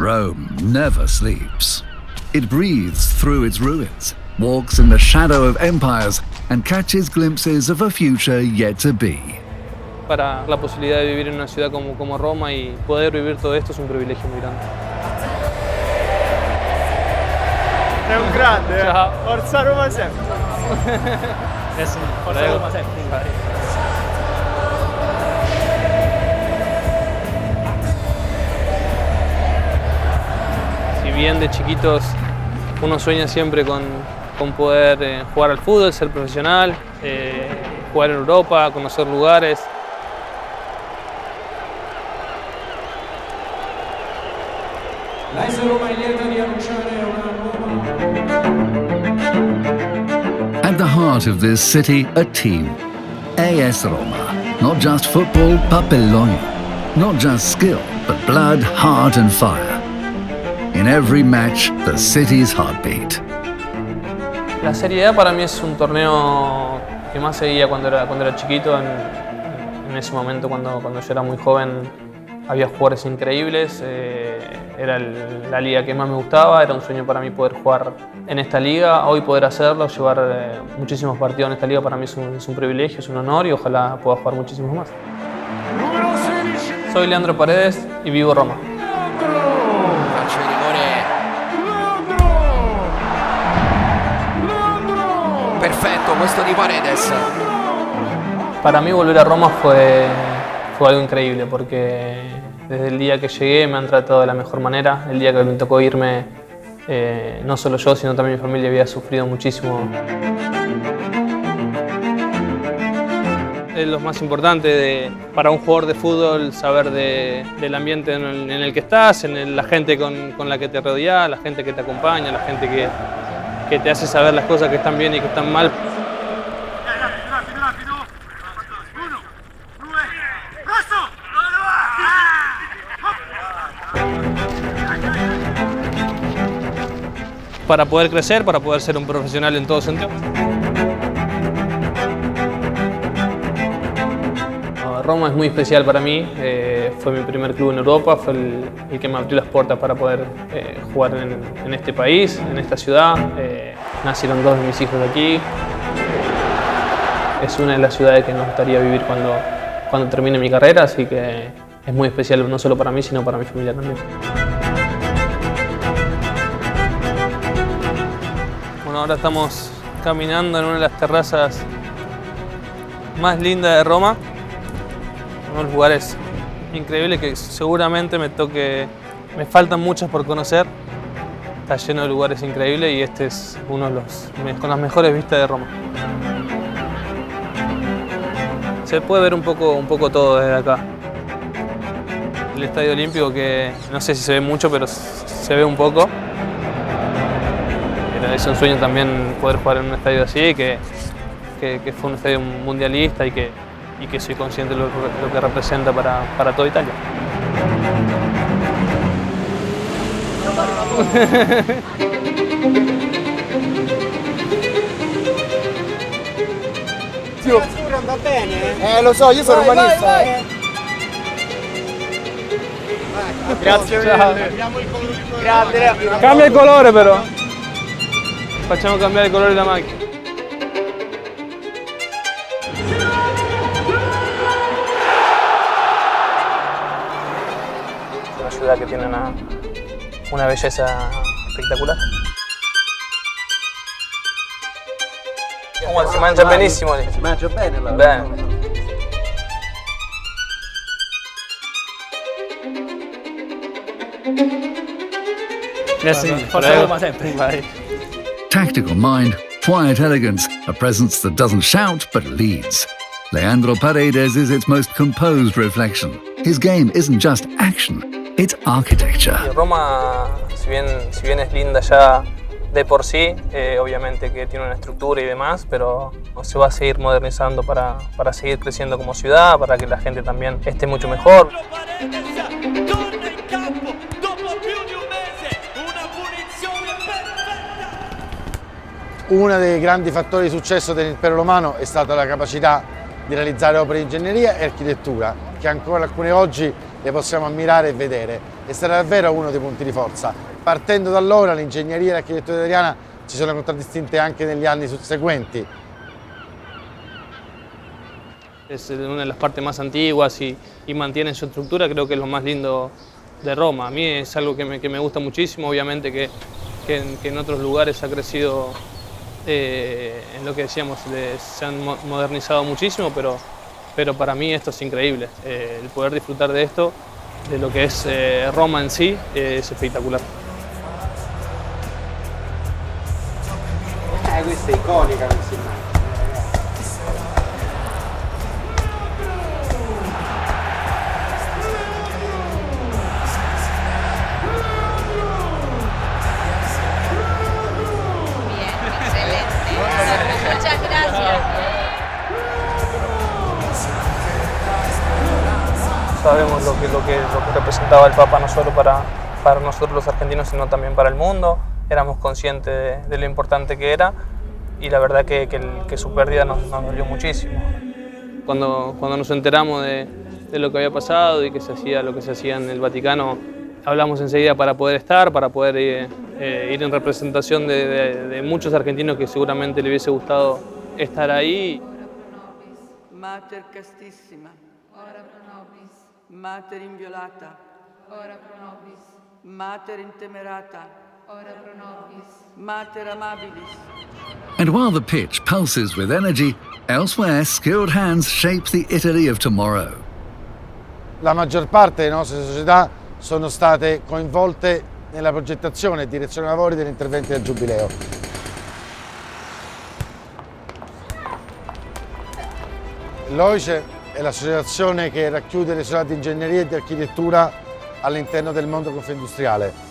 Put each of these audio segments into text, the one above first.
Rome never sleeps. It breathes through its ruins, walks in the shadow of empires, and catches glimpses of a future yet to be. Para la posibilidad de vivir en una ciudad como Roma y poder vivir todo esto es un privilegio muy grande. È un grande, Ciao. Forza Roma sempre. Forza Roma sempre. Si bien de chiquitos uno sueña siempre con poder jugar al fútbol, ser profesional, jugar en Europa, conocer lugares. At the heart of this city, a team. AS Roma. Not just football, but belonging. Not just skill, but blood, heart and fire. In every match, the city's heartbeat. La Serie A para mí es un torneo que más seguía cuando era chiquito. En ese momento, cuando yo era muy joven, había jugadores increíbles. Era la liga que más me gustaba. Era un sueño para mí poder jugar en esta liga. Hoy poder hacerlo, llevar muchísimos partidos en esta liga, para mí es un privilegio, es un honor y ojalá pueda jugar muchísimos más. Soy Leandro Paredes y vivo en Roma. Perfetto, questo di Paredes. Para mí volver a Roma fue algo increíble porque desde el día que llegué me han tratado de la mejor manera. El día que me tocó irme, no solo yo, sino también mi familia había sufrido muchísimo. Es lo más importante para un jugador de fútbol, saber del ambiente en el que estás, la gente con la que te rodeas, la gente que te acompaña, la gente que te hace saber las cosas que están bien y que están mal. Para poder crecer, para poder ser un profesional en todo sentido. Roma es muy especial para mí, fue mi primer club en Europa, fue el que me abrió las puertas para poder jugar en este país, en esta ciudad. Nacieron dos de mis hijos de aquí. Es una de las ciudades que me gustaría vivir cuando termine mi carrera, así que es muy especial no solo para mí, sino para mi familia también. Bueno, ahora estamos caminando en una de las terrazas más lindas de Roma. Unos lugares increíbles que seguramente me faltan muchos por conocer. Está lleno de lugares increíbles y este es uno de con las mejores vistas de Roma. Se puede ver un poco todo desde acá. El Estadio Olímpico, que no sé si se ve mucho, pero se ve un poco. Es un sueño también poder jugar en un estadio así, que fue un estadio mundialista y que soy consciente de lo que representa para toda Italia. Va bene? Lo so, io sono romanista. Grazie mille. Grazie. Cambia il colore però. Facciamo cambiare il colore della macchina. Es una ciudad que tiene una belleza espectacular. Si mangia benissimo lì. Si mangia bene là. Bene. Grazie. Forza Roma sempre. Vai. Tactical mind, quiet elegance, a presence that doesn't shout but leads. Leandro Paredes is its most composed reflection. His game isn't just action, it's architecture. Roma, si bien es linda ya de por sí, obviamente que tiene una estructura y demás, pero se va a seguir modernizando para seguir creciendo como ciudad, para que la gente también esté mucho mejor. Uno dei grandi fattori di successo dell'impero romano è stata la capacità di realizzare opere di ingegneria e architettura che ancora alcune oggi le possiamo ammirare e vedere e sarà davvero uno dei punti di forza. Partendo da allora l'ingegneria e l'architettura italiana si sono contraddistinte anche negli anni seguenti. Es una de las partes más antiguas y mantiene su estructura, creo que es lo más lindo de Roma. A mí es algo que me gusta muchísimo, obviamente que en otros lugares ha crecido, en lo que decíamos, se han modernizado muchísimo, pero para mí esto es increíble. El poder disfrutar de esto, de lo que es Roma en sí, es espectacular. Questa è iconica questa immagine. Muchas gracias. Sabemos lo que representaba el Papa no solo para nosotros los argentinos, sino también para el mundo. Éramos conscientes de lo importante que era y la verdad que su pérdida nos dolió muchísimo. Cuando nos enteramos de lo que había pasado y que se hacía lo que se hacía en el Vaticano, hablamos enseguida para poder estar, para poder ir en representación de muchos argentinos que seguramente le hubiese gustado estar ahí. Mater castissima, Ora pro nobis. mater inviolata, Ora pro nobis. mater intemerata, Ora pro nobis. mater amabilis. And while the pitch pulses with energy, elsewhere skilled hands shape the Italy of tomorrow. La maggior parte delle nostre società sono state coinvolte nella progettazione e direzione lavori degli interventi del Giubileo. L'OICE è l'associazione che racchiude le società di ingegneria e di architettura all'interno del mondo confindustriale.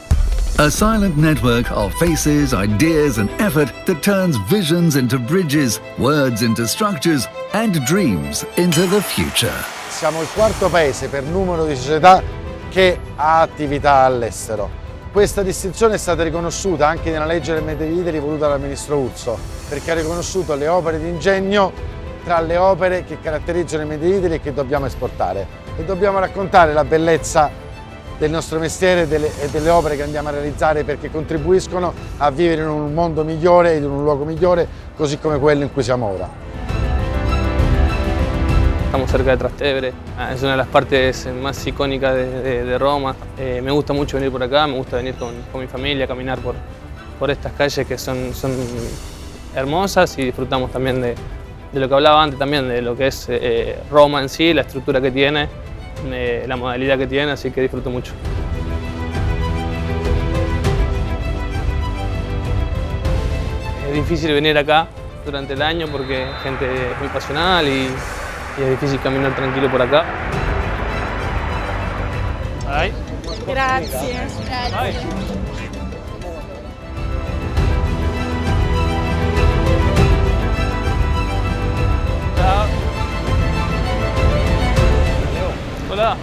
A silent network of faces, ideas and effort that turns visions into bridges, words into structures and dreams into the future. Siamo il quarto paese per numero di società che ha attività all'estero. Questa distinzione è stata riconosciuta anche nella legge del Made in Italy voluta dal ministro Urso, perché ha riconosciuto le opere di ingegno tra le opere che caratterizzano il Made in Italy e che dobbiamo esportare. E dobbiamo raccontare la bellezza del nostro mestiere e delle opere che andiamo a realizzare perché contribuiscono a vivere in un mondo migliore e in un luogo migliore, così come quello in cui siamo ora. Estamos cerca de Trastevere, es una de las partes más icónicas de Roma. Me gusta mucho venir por acá, me gusta venir con mi familia, caminar por estas calles que son hermosas y disfrutamos también de lo que hablaba antes también, de lo que es Roma en sí, la estructura que tiene, la modalidad que tiene, así que disfruto mucho. Es difícil venir acá durante el año porque gente es muy pasional y es difícil caminar tranquilo por acá. Ay. Grazie. Ay. Ciao. Hola.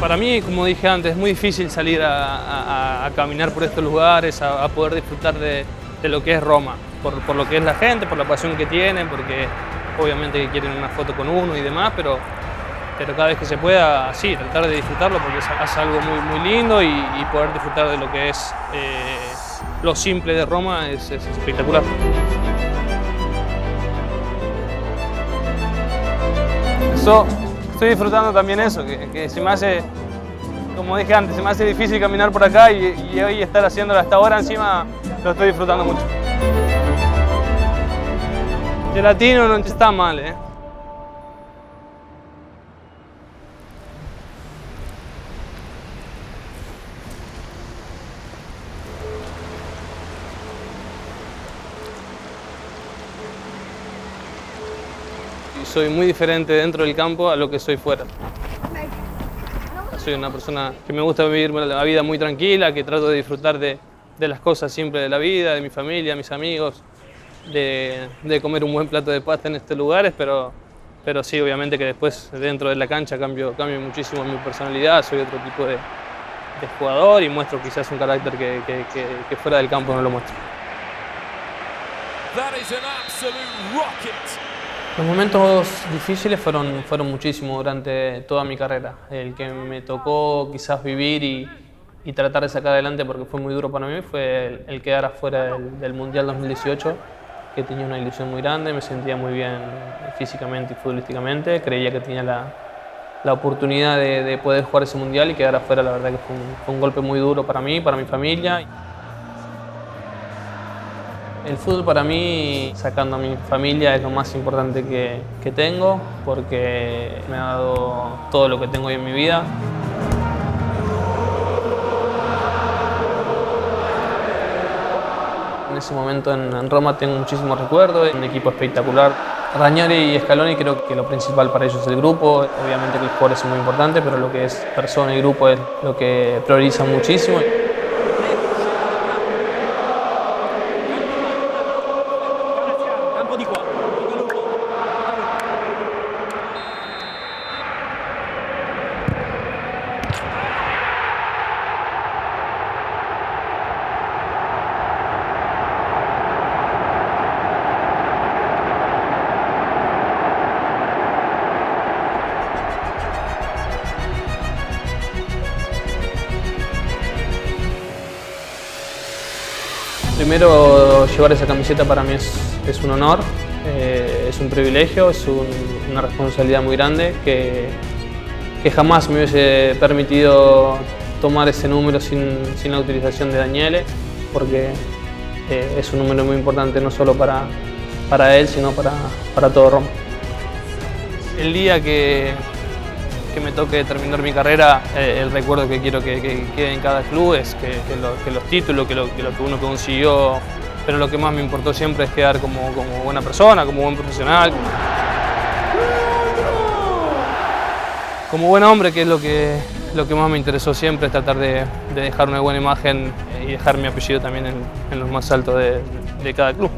Para mí, como dije antes, es muy difícil salir a caminar por estos lugares, a poder disfrutar de lo que es Roma, por lo que es la gente, por la pasión que tienen, porque obviamente que quieren una foto con uno y demás, pero cada vez que se pueda, sí, tratar de disfrutarlo porque es algo muy lindo y poder disfrutar de lo que es lo simple de Roma es espectacular. Estoy disfrutando también eso, que se me hace, como dije antes, se me hace difícil caminar por acá y hoy estar haciéndolo hasta ahora encima lo estoy disfrutando mucho. Gelatino non ci sta male, eh. Soy muy diferente dentro del campo a lo que soy fuera. Soy una persona que me gusta vivir la vida muy tranquila, que trato de disfrutar de las cosas siempre de la vida, de mi familia, mis amigos, de comer un buen plato de pasta en estos lugares, pero sí, obviamente que después dentro de la cancha cambio muchísimo mi personalidad, soy otro tipo de jugador y muestro quizás un carácter que fuera del campo no lo muestro. That is an absolute rocket. Los momentos difíciles fueron muchísimos durante toda mi carrera. El que me tocó quizás vivir y tratar de sacar adelante, porque fue muy duro para mí, fue el quedar afuera del Mundial 2018, que tenía una ilusión muy grande, me sentía muy bien físicamente y futbolísticamente, creía que tenía la oportunidad de poder jugar ese Mundial y quedar afuera. La verdad que fue un golpe muy duro para mí, para mi familia. El fútbol para mí, sacando a mi familia, es lo más importante que tengo, porque me ha dado todo lo que tengo hoy en mi vida. En ese momento en Roma tengo muchísimos recuerdos, un equipo espectacular. Ranieri y Scaloni, creo que lo principal para ellos es el grupo. Obviamente que el jugador es muy importante, pero lo que es persona y grupo es lo que priorizan muchísimo. Primero, llevar esa camiseta para mí es un honor, es un privilegio, es una responsabilidad muy grande que jamás me hubiese permitido tomar ese número sin la utilización de Daniele, porque es un número muy importante no solo para él, sino para todo Roma. El día que me toque terminar mi carrera, el recuerdo que quiero que quede en cada club es que los títulos, que lo que uno consiguió, pero lo que más me importó siempre es quedar como buena persona, como buen profesional, como buen hombre, que es lo que más me interesó siempre, es tratar de dejar una buena imagen y dejar mi apellido también en lo más alto de cada club.